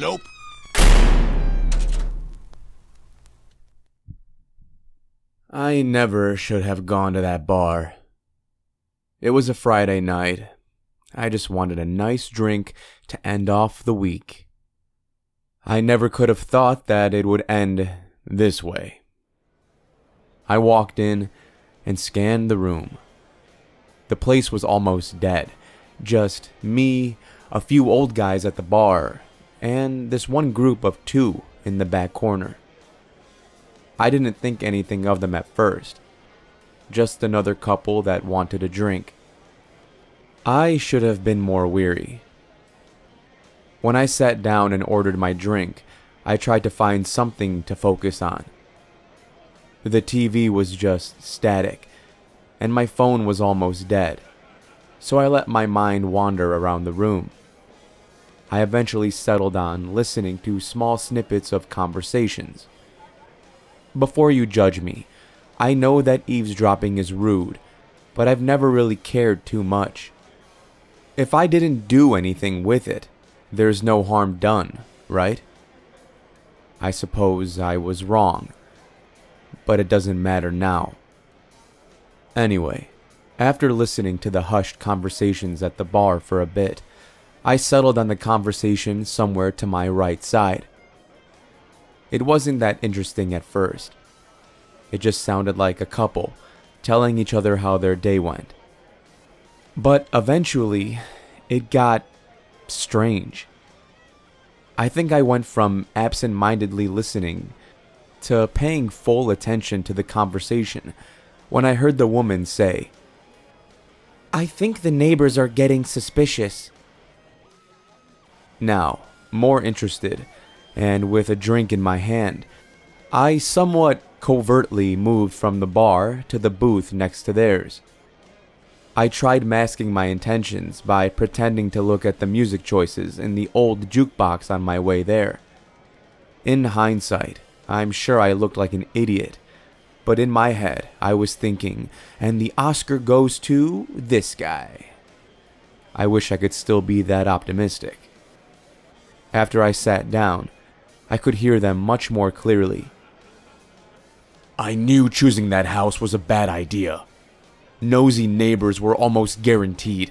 Nope. I never should have gone to that bar. It was a Friday night. I just wanted a nice drink to end off the week. I never could have thought that it would end this way. I walked in and scanned the room. The place was almost dead. Just me, a few old guys at the bar, and this one group of two in the back corner. I didn't think anything of them at first. Just another couple that wanted a drink. I should have been more weary. When I sat down and ordered my drink, I tried to find something to focus on. The TV was just static, and my phone was almost dead, so I let my mind wander around the room. I eventually settled on listening to small snippets of conversations. Before you judge me, I know that eavesdropping is rude, but I've never really cared too much. If I didn't do anything with it, there's no harm done, right? I suppose I was wrong, but it doesn't matter now. Anyway, after listening to the hushed conversations at the bar for a bit, I settled on the conversation somewhere to my right side. It wasn't that interesting at first. It just sounded like a couple telling each other how their day went. But eventually, it got strange. I think I went from absent-mindedly listening to paying full attention to the conversation when I heard the woman say, "I think the neighbors are getting suspicious." Now, more interested, and with a drink in my hand, I somewhat covertly moved from the bar to the booth next to theirs. I tried masking my intentions by pretending to look at the music choices in the old jukebox on my way there. In hindsight, I'm sure I looked like an idiot, but in my head, I was thinking, and the Oscar goes to this guy. I wish I could still be that optimistic. After I sat down, I could hear them much more clearly. "I knew choosing that house was a bad idea. Nosy neighbors were almost guaranteed."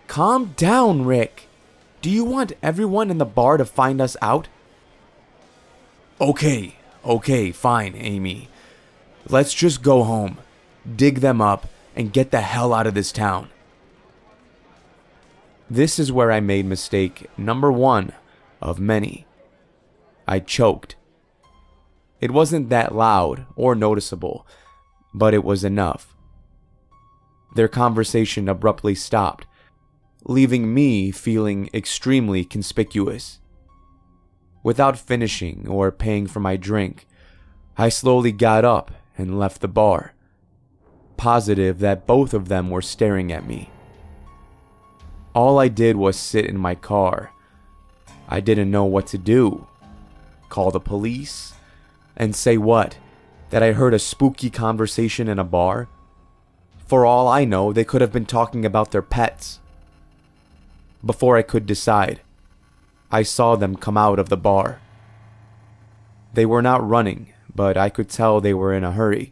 "Calm down, Rick. Do you want everyone in the bar to find us out?" Okay, fine, Amy. Let's just go home, dig them up, and get the hell out of this town. This is where I made mistake number one of many. I choked. It wasn't that loud or noticeable, but it was enough. Their conversation abruptly stopped, leaving me feeling extremely conspicuous. Without finishing or paying for my drink, I slowly got up and left the bar, positive that both of them were staring at me. All I did was sit in my car. I didn't know what to do. Call the police? And say what? That I heard a spooky conversation in a bar? For all I know, they could have been talking about their pets. Before I could decide, I saw them come out of the bar. They were not running, but I could tell they were in a hurry,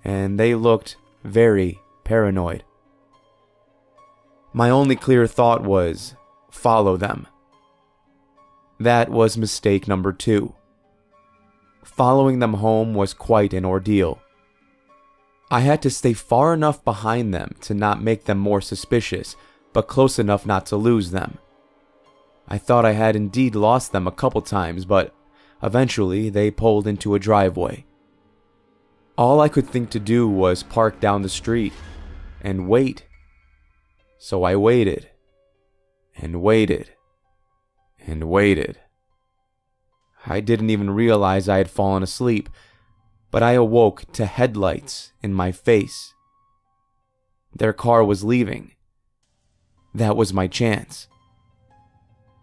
and they looked very paranoid. My only clear thought was, follow them. That was mistake number two. Following them home was quite an ordeal. I had to stay far enough behind them to not make them more suspicious, but close enough not to lose them. I thought I had indeed lost them a couple times, but eventually they pulled into a driveway. All I could think to do was park down the street and wait. So I waited, and waited, and waited. I didn't even realize I had fallen asleep, but I awoke to headlights in my face. Their car was leaving. That was my chance.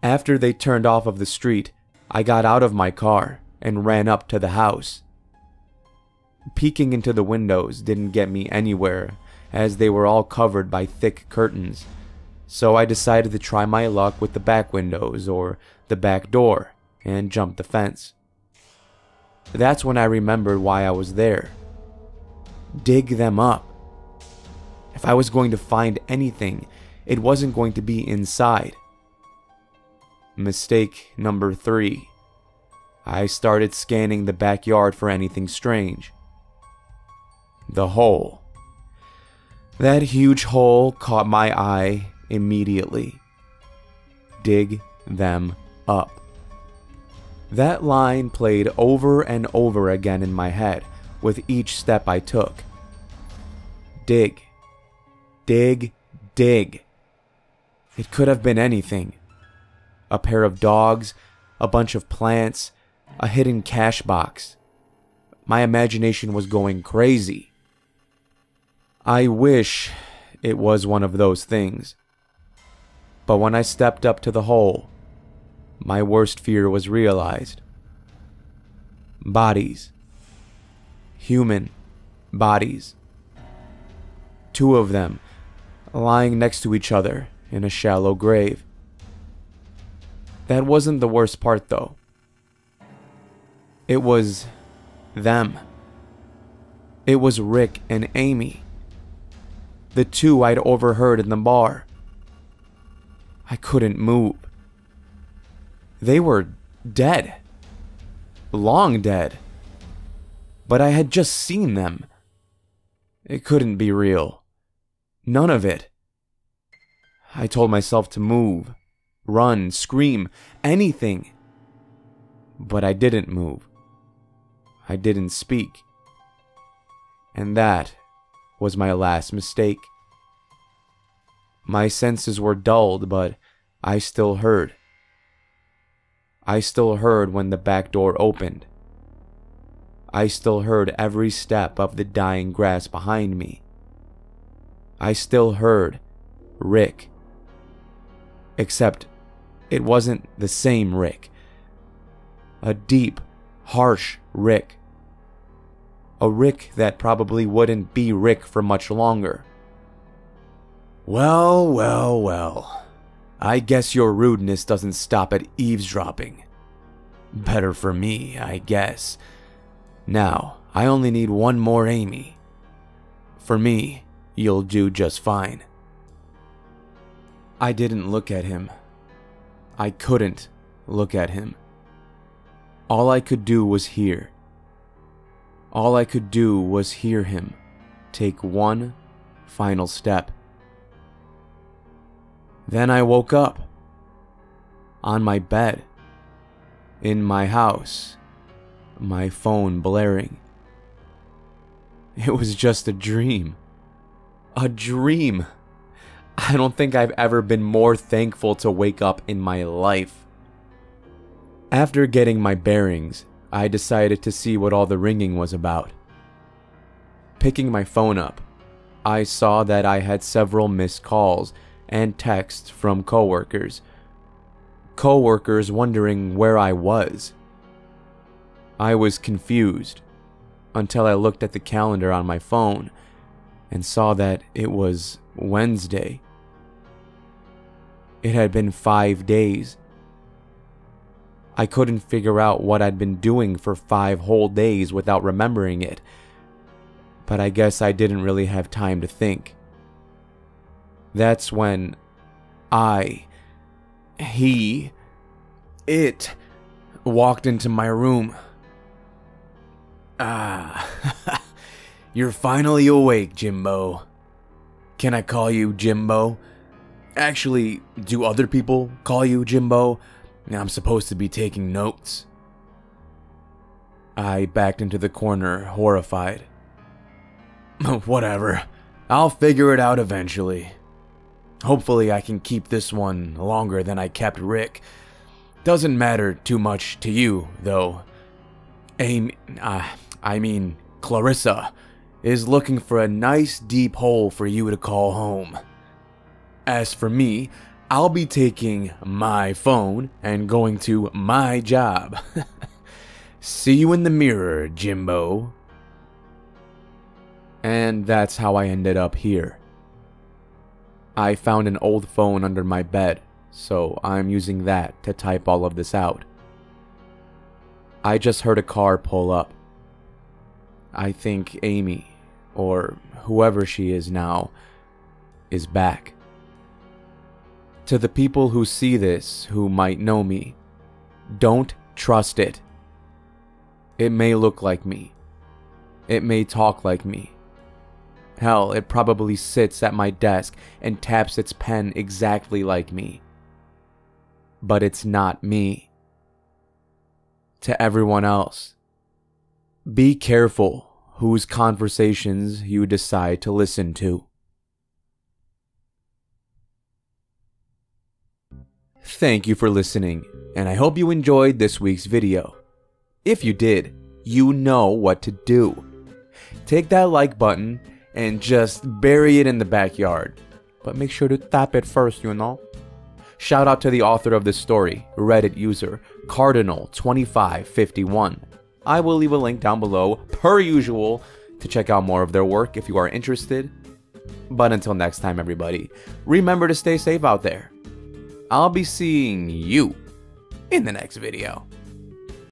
After they turned off of the street, I got out of my car and ran up to the house. Peeking into the windows didn't get me anywhere, as they were all covered by thick curtains, so I decided to try my luck with the back windows or the back door and jumped the fence. That's when I remembered why I was there. Dig them up. If I was going to find anything, it wasn't going to be inside. Mistake number 3. I started scanning the backyard for anything strange. The hole. That huge hole caught my eye immediately. Dig them up. That line played over and over again in my head with each step I took. Dig. Dig. Dig. It could have been anything. A pair of dogs, a bunch of plants, a hidden cash box. My imagination was going crazy. I wish it was one of those things. But when I stepped up to the hole, my worst fear was realized. Bodies. Human bodies. 2 of them lying next to each other in a shallow grave. That wasn't the worst part, though. It was them. It was Rick and Amy. The 2 I'd overheard in the bar. I couldn't move. They were dead. Long dead. But I had just seen them. It couldn't be real. None of it. I told myself to move, run, scream, anything. But I didn't move. I didn't speak. And that was my last mistake. My senses were dulled, but I still heard. I still heard when the back door opened. I still heard every step of the dying grass behind me. I still heard Rick. Except it wasn't the same Rick. A deep, harsh Rick. A Rick that probably wouldn't be Rick for much longer. Well, well, well. I guess your rudeness doesn't stop at eavesdropping. Better for me, I guess. Now, I only need one more Amy. For me, you'll do just fine. I didn't look at him. I couldn't look at him. All I could do was hear. All I could do was hear him take one final step. Then I woke up. On my bed. In my house. My phone blaring. It was just a dream. A dream. I don't think I've ever been more thankful to wake up in my life. After getting my bearings, I decided to see what all the ringing was about. Picking my phone up, I saw that I had several missed calls and texts from coworkers. Coworkers wondering where I was. I was confused until I looked at the calendar on my phone and saw that it was Wednesday. It had been 5 days. I couldn't figure out what I'd been doing for 5 whole days without remembering it, but I guess I didn't really have time to think. That's when it walked into my room. Ah, you're finally awake, Jimbo. Can I call you Jimbo? Actually, do other people call you Jimbo? I'm supposed to be taking notes. I backed into the corner, horrified. Whatever. I'll figure it out eventually. Hopefully I can keep this one longer than I kept Rick. Doesn't matter too much to you, though. Clarissa is looking for a nice deep hole for you to call home. As for me, I'll be taking my phone and going to my job. See you in the mirror, Jimbo. And that's how I ended up here. I found an old phone under my bed, so I'm using that to type all of this out. I just heard a car pull up. I think Amy, or whoever she is now, is back. To the people who see this, who might know me, don't trust it. It may look like me. It may talk like me. Hell, it probably sits at my desk and taps its pen exactly like me. But it's not me. To everyone else, be careful whose conversations you decide to listen to. Thank you for listening, and I hope you enjoyed this week's video. If you did, you know what to do. Take that like button and just bury it in the backyard. But make sure to tap it first, you know. Shout out to the author of this story, Reddit user Cardinal2551. I will leave a link down below, per usual, to check out more of their work if you are interested. But until next time, everybody, remember to stay safe out there. I'll be seeing you in the next video.